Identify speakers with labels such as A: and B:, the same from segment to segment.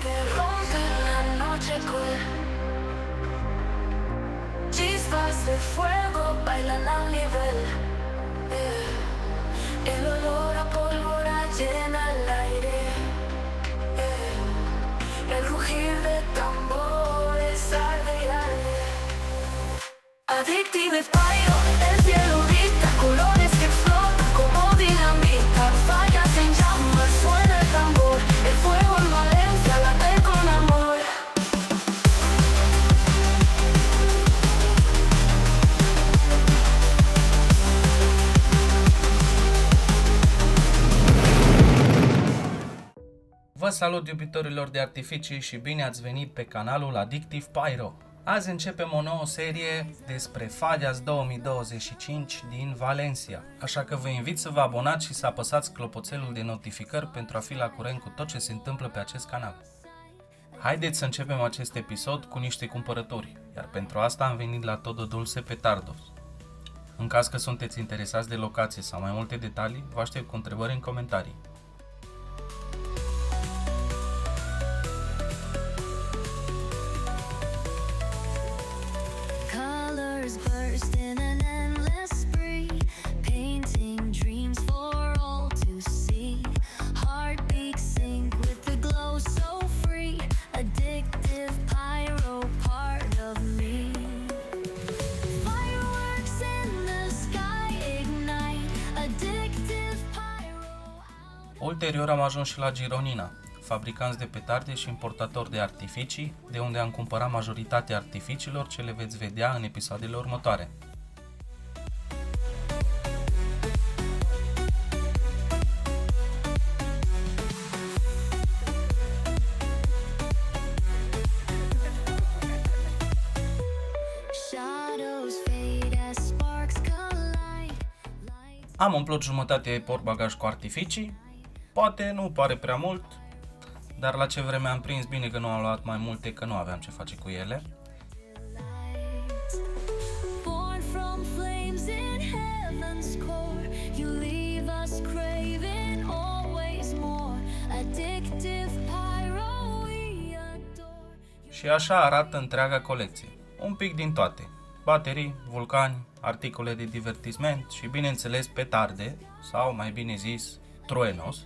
A: se rompe la noche cruel. Chispas de fuego bailan al nivel. El olor a pólvora llena el aire. El rugir de tambores arde y arde. Adictive fire, el cielo grita, colores que flotan como dinamita. Fallas en llamas, suena el tambor. El fuego en Valencia late con amor.
B: Vă salut, iubitorilor de artificii, și bine ați venit pe canalul Addictive Pyro. Azi începem o nouă serie despre Fallas 2025 din Valencia, așa că vă invit să vă abonați și să apăsați clopoțelul de notificări pentru a fi la curent cu tot ce se întâmplă pe acest canal. Haideți să începem acest episod cu niște cumpărături, iar pentru asta am venit la Todo Dulce Petarde. În caz că sunteți interesați de locație sau mai multe detalii, vă aștept cu întrebări în comentarii. Ulterior am ajuns și la Gironina, fabricanți de petarde și importatori de artificii, de unde am cumpărat majoritatea artificiilor ce le veți vedea în episoadele următoare. Am umplut jumătate de portbagaj cu artificii. Poate nu pare prea mult, dar la ce vreme am prins bine că nu am luat mai multe, că nu aveam ce face cu ele. Și așa arată întreaga colecție. Un pic din toate. Baterii, vulcani, articole de divertisment și, bineînțeles, petarde, sau mai bine zis, truenos.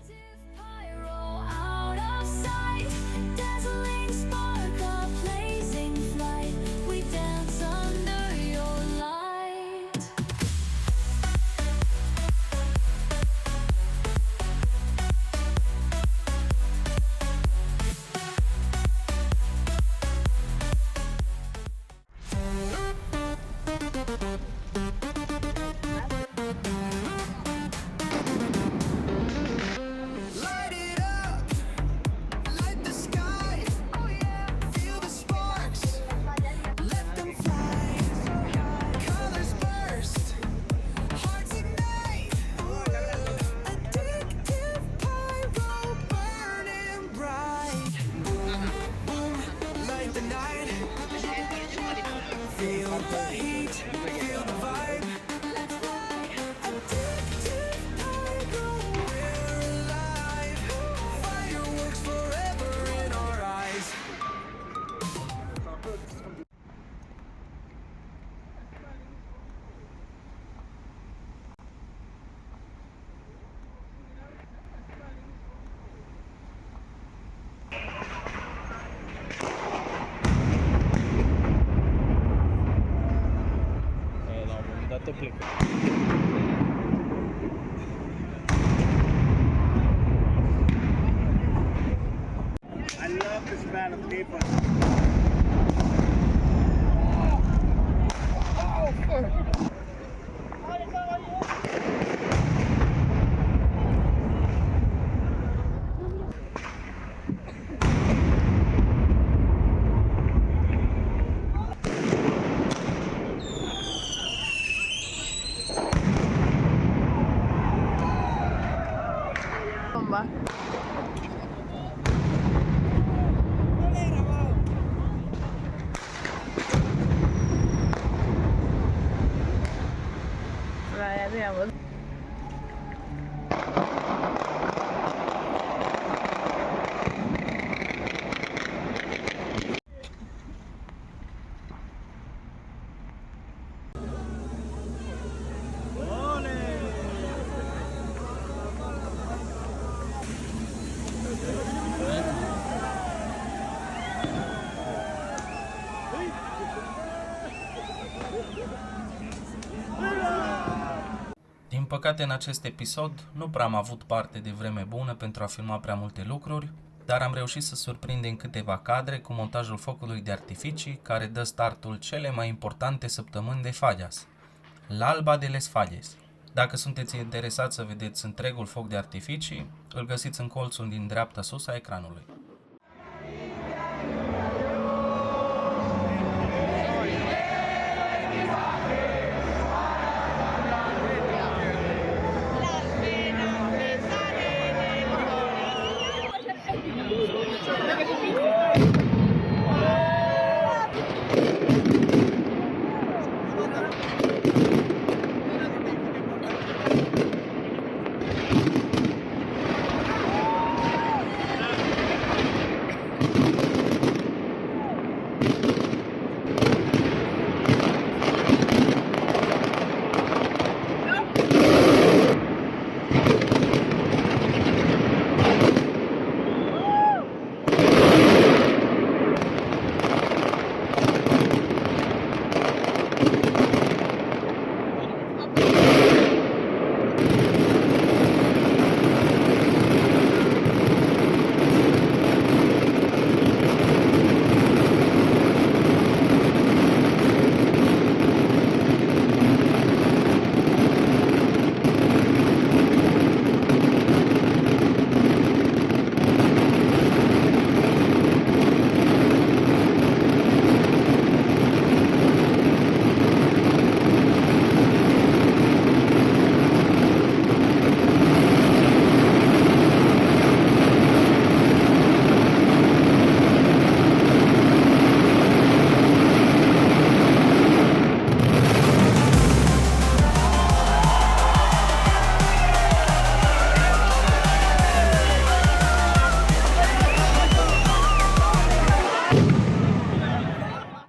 C: I love this band of people. Oh, fuck.
D: Bomba.
B: păcate, în acest episod nu prea am avut parte de vreme bună pentru a filma prea multe lucruri, dar am reușit să surprindem câteva cadre cu montajul focului de artificii care dă startul cele mai importante săptămâni de Fallas, l'Alba de les Falles. Dacă sunteți interesați să vedeți întregul foc de artificii, îl găsiți în colțul din dreapta sus a ecranului.